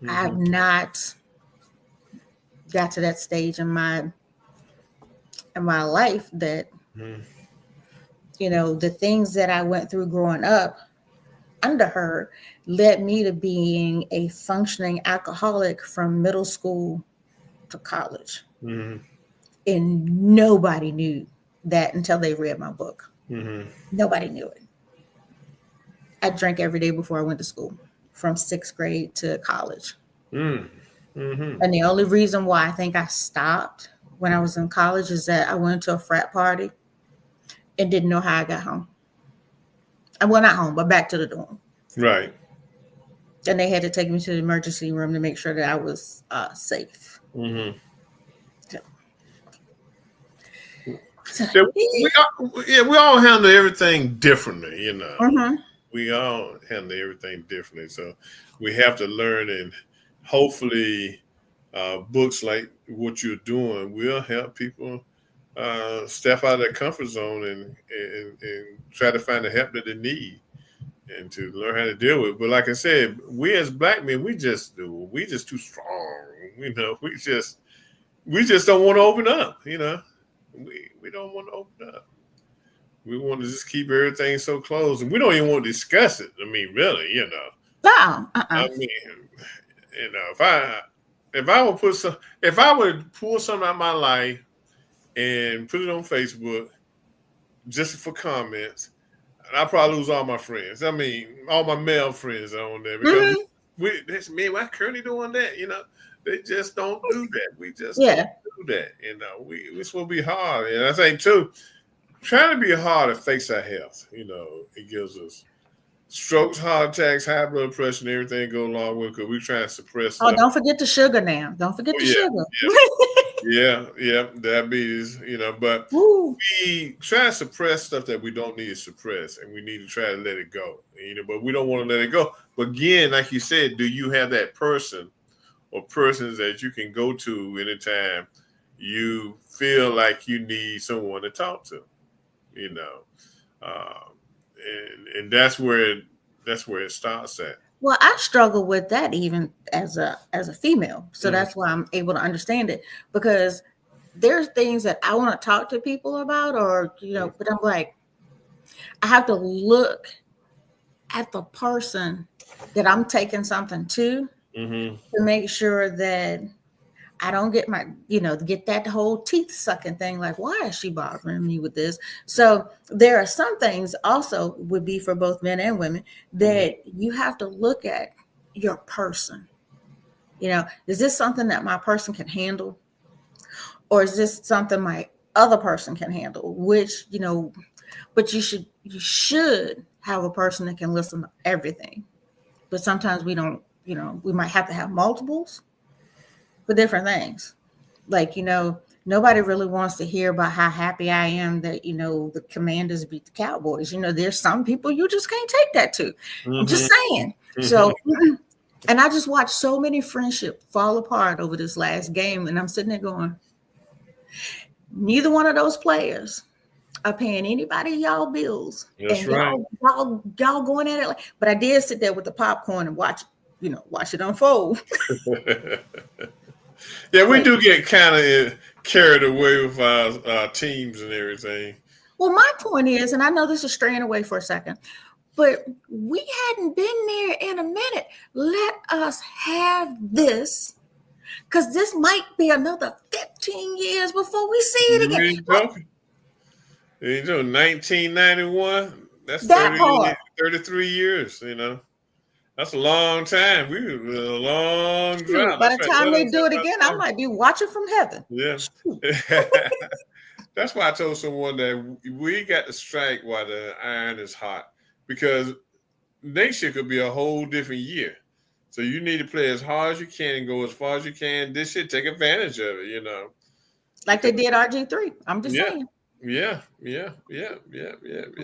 Speaker 2: I have not got to that stage in my in my life that, the things that I went through growing up under her led me to being a functioning alcoholic from middle school to college. And nobody knew that until they read my book. Nobody knew it. I drank every day before I went to school, from 6th grade to college. And the only reason why I think I stopped when I was in college is that I went to a frat party and didn't know how I got home. Well, not home, but back to the dorm.
Speaker 1: Right.
Speaker 2: And they had to take me to the emergency room to make sure that I was safe.
Speaker 1: We all handle everything differently, We all handle everything differently. So we have to learn, and hopefully books like what you're doing will help people step out of their comfort zone and try to find the help that they need and to learn how to deal with it. But like I said, we as Black men, we just too strong. We just don't want to open up, We don't want to open up. We want to just keep everything so close, and we don't even want to discuss it. I mean, really,
Speaker 2: No.
Speaker 1: I mean, if I would pull something out of my life and put it on Facebook just for comments, I'd probably lose all my friends. I mean, all my male friends are on there because that's me. Why Kearney doing that? They just don't do that. We just don't do that. We're supposed to be hard. And I think too, trying to be hard to face our health. It gives us strokes, heart attacks, high blood pressure, and everything go along with it because we try to suppress stuff.
Speaker 2: Don't forget the sugar now. Don't forget the sugar.
Speaker 1: Yeah, diabetes, but we try to suppress stuff that we don't need to suppress, and we need to try to let it go, but we don't want to let it go. But again, like you said, do you have that person or persons that you can go to anytime you feel like you need someone to talk to, and that's where it starts at.
Speaker 2: Well, I struggle with that even as a female. So that's why I'm able to understand it, because there's things that I want to talk to people about, or, but I'm like, I have to look at the person that I'm taking something to make sure that I don't get get that whole teeth sucking thing. Like, why is she bothering me with this? So there are some things also would be for both men and women that you have to look at your person. Is this something that my person can handle? Or is this something my other person can handle? Which, but you should have a person that can listen to everything. But sometimes we don't, we might have to have multiples for different things. Like, nobody really wants to hear about how happy I am that, the Commanders beat the Cowboys. There's some people you just can't take that to. I'm just saying. So, and I just watched so many friendships fall apart over this last game. And I'm sitting there going, neither one of those players are paying anybody y'all bills.
Speaker 1: That's
Speaker 2: and
Speaker 1: right.
Speaker 2: Y'all going at it. But I did sit there with the popcorn and watch it unfold.
Speaker 1: Yeah, we do get kind of carried away with our teams and everything.
Speaker 2: Well, my point is, and I know this is straying away for a second, but we hadn't been there in a minute. Let us have this, because this might be another 15 years before we see it again.
Speaker 1: You know, 1991, that's 33 years, That's a long time. We were a long drive.
Speaker 2: By the time they do it again, I might be watching from heaven.
Speaker 1: Yeah. That's why I told someone that we got to strike while the iron is hot, because next year could be a whole different year. So you need to play as hard as you can and go as far as you can. This year, take advantage of it,
Speaker 2: Like they did RG3. I'm just saying.
Speaker 1: Yeah.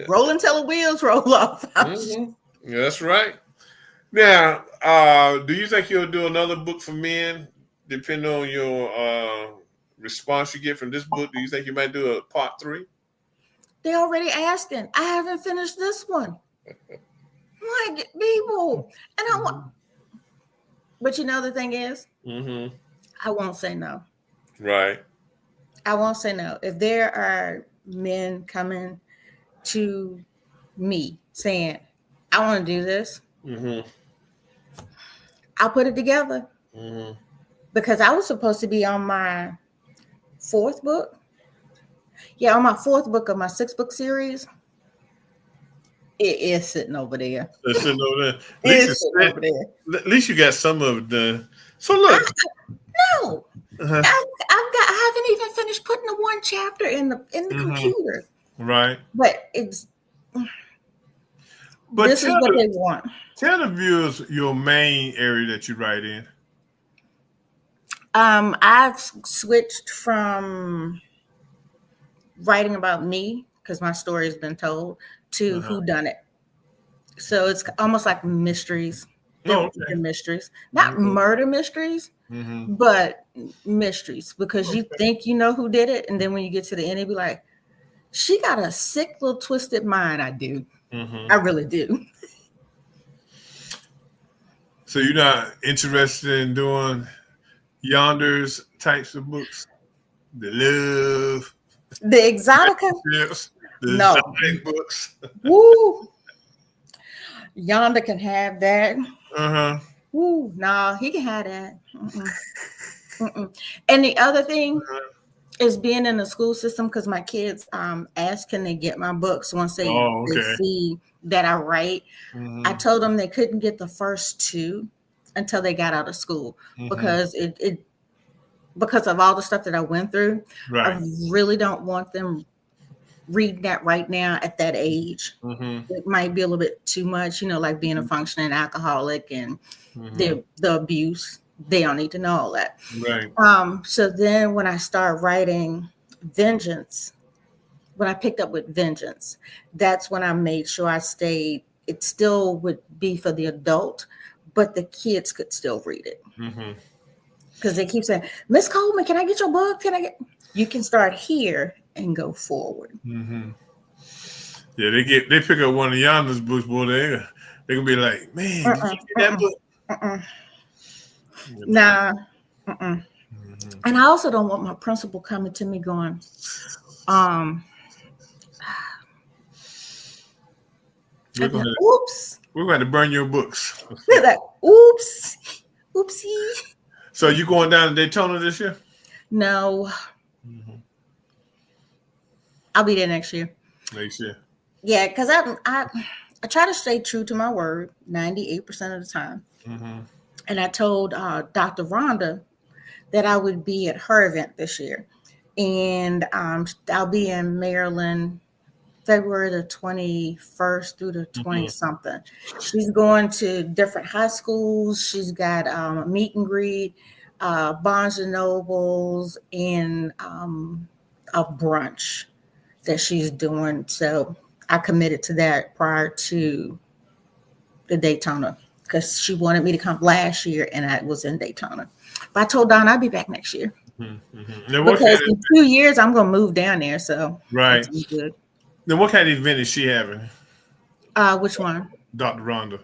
Speaker 2: Roll until the wheels roll off.
Speaker 1: Yeah, that's right. Now, do you think you'll do another book for men, depending on your response you get from this book? Do you think you might do a part 3?
Speaker 2: They're already asking. I haven't finished this one. Like, people. And I want. But the thing is, I won't say no.
Speaker 1: Right.
Speaker 2: I won't say no. If there are men coming to me saying, I want to do this, I'll put it together. Because I was supposed to be on my fourth book. Yeah, on my fourth book of my 6-book series. It is sitting over there.
Speaker 1: It's sitting over there.
Speaker 2: It's sitting over there.
Speaker 1: At least you got some of it done. So look.
Speaker 2: No. I haven't even finished putting the one chapter in the computer.
Speaker 1: Right.
Speaker 2: But this is what they want.
Speaker 1: Tell the viewers your main area that you write in.
Speaker 2: I've switched from writing about me, because my story has been told, to whodunit. So it's almost like mysteries. Mysteries. Not murder mysteries, but mysteries. Because you think you know who did it, and then when you get to the end, you be like, she got a sick little twisted mind. I do. I really do.
Speaker 1: So you're not interested in doing Yonder's types of books? The love.
Speaker 2: The exotica?
Speaker 1: Yes. The
Speaker 2: no.
Speaker 1: exotic books.
Speaker 2: Woo. Yonder can have that. Woo. No, he can have that. And the other thing is being in the school system, because my kids ask, can they get my books once they see that I write. I told them they couldn't get the first 2 until they got out of school, because because of all the stuff that I went through. I really don't want them reading that right now at that age. It might be a little bit too much, like being a functioning alcoholic and the abuse. They don't need to know all that. So then when I start writing Vengeance, when I picked up with Vengeance, that's when I made sure I stayed. It still would be for the adult, but the kids could still read it. Because they keep saying, Miss Coleman, can I get your book? You can start here and go forward.
Speaker 1: Yeah, they pick up one of Yonder's books, boy. They gonna be like, man, did you get that book?
Speaker 2: Nah. And I also don't want my principal coming to me going, oops.
Speaker 1: We're going to burn your books.
Speaker 2: Like, oops. Oopsie.
Speaker 1: So you going down to Daytona this year?
Speaker 2: No. I'll be there next year.
Speaker 1: Next year.
Speaker 2: Yeah, because I try to stay true to my word 98% of the time. And I told Dr. Rhonda that I would be at her event this year. And I'll be in Maryland February the 21st through the 20-something. She's going to different high schools. She's got a meet and greet, Barnes and Nobles, and a brunch that she's doing. So I committed to that prior to the Daytona, because she wanted me to come last year and I was in Daytona. But I told Don I'd be back next year. Because in 2 years I'm going to move down there. So
Speaker 1: right.
Speaker 2: That's good.
Speaker 1: Then what kind of event is she having?
Speaker 2: Which one?
Speaker 1: Dr. Rhonda.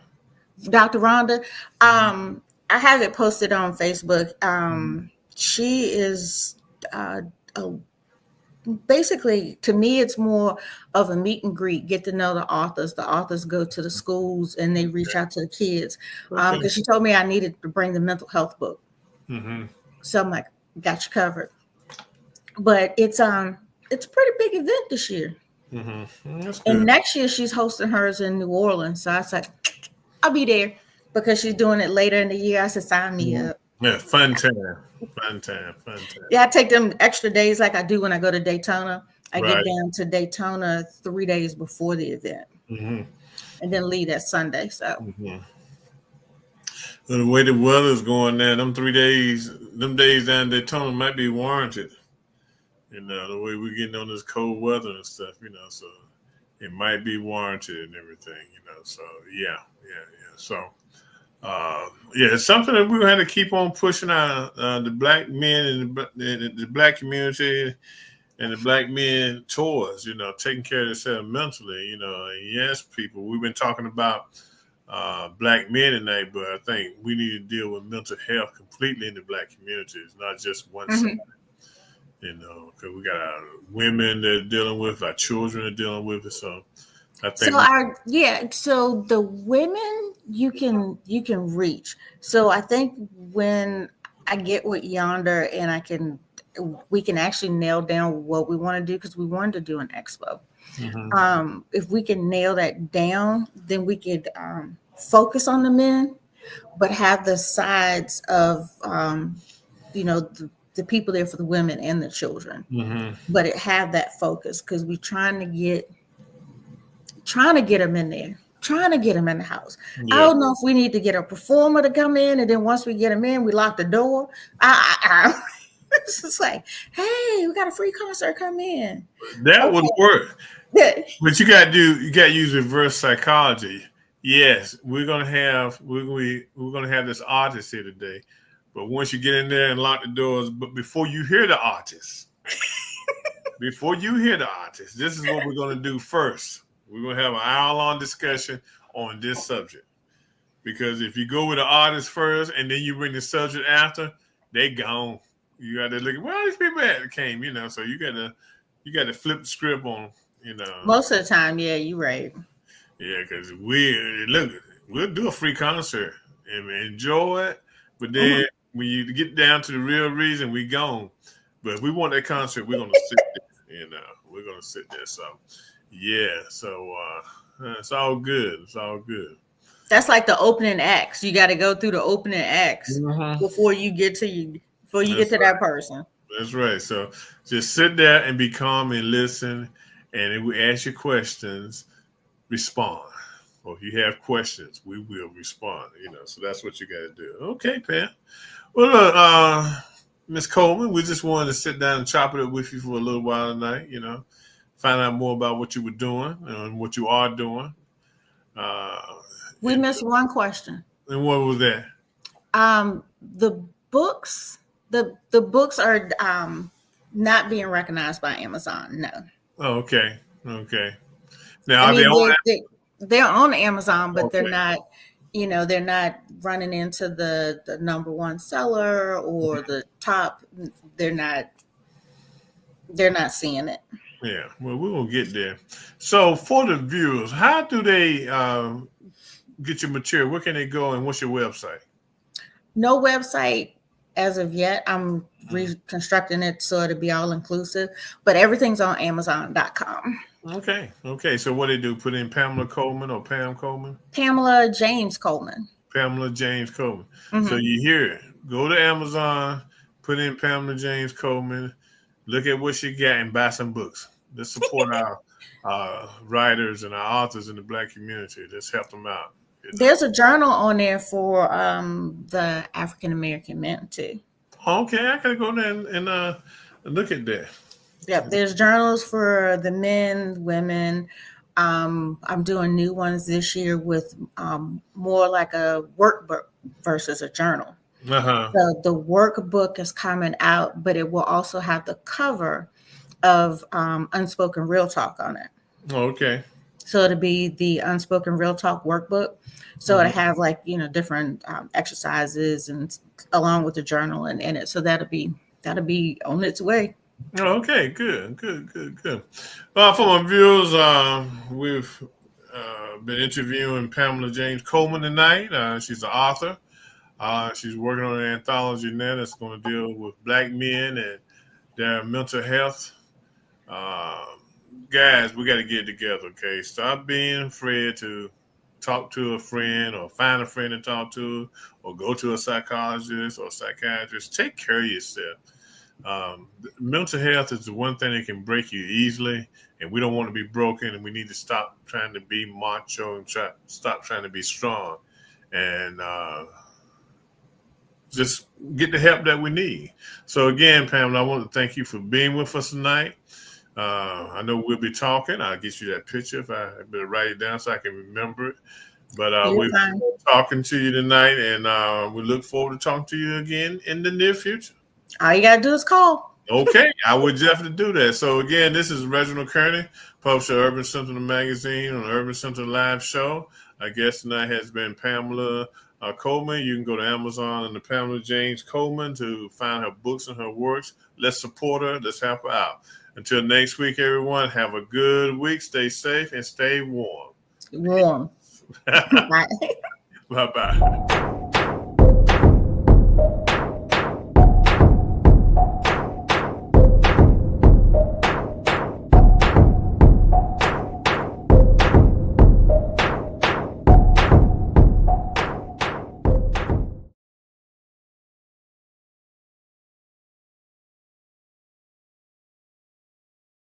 Speaker 2: Dr. Rhonda. I have it posted on Facebook. She is basically, to me, it's more of a meet and greet, get to know the authors. The authors go to the schools and they reach out to the kids. Because she told me I needed to bring the mental health book. So I'm like, got you covered. But it's a pretty big event this year. And next year she's hosting hers in New Orleans. So I said, I'll be there, because she's doing it later in the year. I said, sign me up.
Speaker 1: Yeah, fun time.
Speaker 2: Yeah, I take them extra days like I do when I go to Daytona. I get down to Daytona 3 days before the event, and then leave that Sunday. So
Speaker 1: the way the weather's going now, them 3 days, them days down in Daytona might be warranted. The way we're getting on this cold weather and stuff, so it might be warranted and everything, so yeah. So, it's something that we're going to have to keep on pushing our the black men and the black community and the black men towards, taking care of themselves mentally, yes, people, we've been talking about black men tonight, but I think we need to deal with mental health completely in the black community. It's not just one side. because we got our women that are dealing with, our children are dealing with it. So I think,
Speaker 2: so the women you can reach. So I think when I get with Yonder and we can actually nail down what we want to do, because we wanted to do an expo. If we can nail that down, then we could focus on the men, but have the sides of the people there for the women and the children, but have that focus, because we're trying to get them in there, trying to get them in the house. I don't know if we need to get a performer to come in, and then once we get them in, we lock the door. It's just like, hey, we got a free concert, come in.
Speaker 1: that would work. But you got to use reverse psychology. Yes, we're gonna have this artist here today, but once you get in there and lock the doors, but before you hear the artist, this is what we're gonna do first. We're gonna have an hour-long discussion on this subject, because if you go with the artist first and then you bring the subject after, they gone. You got to look at these people that came, So you got to flip the script on,
Speaker 2: Most of the time, yeah, you're right.
Speaker 1: Yeah, because we'll do a free concert and enjoy it, but then when you get down to the real reason, we gone. But if we want that concert, we're gonna sit there. We're gonna sit there. So yeah, so it's all good. It's all good.
Speaker 2: That's like the opening acts. You got to go through the opening acts before you get to that person.
Speaker 1: That's right. So just sit there and be calm and listen. And if we ask you questions, respond. Or if you have questions, we will respond. So that's what you got to do. Okay, Pam. Well, look, Miss Coleman, we just wanted to sit down and chop it up with you for a little while tonight. Find out more about what you were doing and what you are doing.
Speaker 2: We missed one question.
Speaker 1: And what was that?
Speaker 2: The books. The books are not being recognized by Amazon. No.
Speaker 1: Oh, okay. Now
Speaker 2: they're on Amazon, but they're not. They're not running into the number one seller or the top. They're not seeing it.
Speaker 1: Yeah. Well, we will get there. So for the viewers, how do they get your material? Where can they go, and what's your website?
Speaker 2: No website as of yet. I'm reconstructing it so it'll be all inclusive, but everything's on Amazon.com.
Speaker 1: Okay. So what they do? Put in Pamela Coleman or Pam Coleman?
Speaker 2: Pamela James Coleman.
Speaker 1: Pamela James Coleman. So you hear it. Go to Amazon, put in Pamela James Coleman, look at what she got, and buy some books. Let's support our writers and our authors in the Black community. Let's help them out.
Speaker 2: There's a journal on there for the African American men too.
Speaker 1: Okay, I gotta go there and look at that.
Speaker 2: Yep, there's journals for the men, women. I'm doing new ones this year with more like a workbook versus a journal. So the workbook is coming out, but it will also have the cover of Unspoken Real Talk on it.
Speaker 1: Okay.
Speaker 2: So it'll be the Unspoken Real Talk workbook. So it'll have different exercises and along with the journal and in it. So that'll be on its way.
Speaker 1: Okay, good. For my viewers, we've been interviewing Pamela James Coleman tonight. She's an author. She's working on an anthology now that's going to deal with Black men and their mental health. Guys, we got to get together, okay? Stop being afraid to talk to a friend or find a friend to talk to or go to a psychologist or psychiatrist. Take care of yourself. Mental health is the one thing that can break you easily, and we don't want to be broken, and we need to stop trying to be macho and stop trying to be strong and just get the help that we need. So again, Pamela, I want to thank you for being with us tonight. I know we'll be talking. I'll get you that picture if I better write it down so I can remember it. But we've been talking to you tonight, and we look forward to talking to you again in the near future.
Speaker 2: All you got to do is call.
Speaker 1: Okay, I would definitely do that. So again, this is Reginald Kearney, publisher of Urban Sentinel magazine on the Urban Sentinel live show. Our guest tonight has been Pamela Coleman. You can go to Amazon and the Pamela James Coleman to find her books and her works. Let's support her. Let's help her out. Until next week, everyone, have a good week. Stay safe and stay warm.
Speaker 2: Warm. Bye.
Speaker 1: Bye-bye.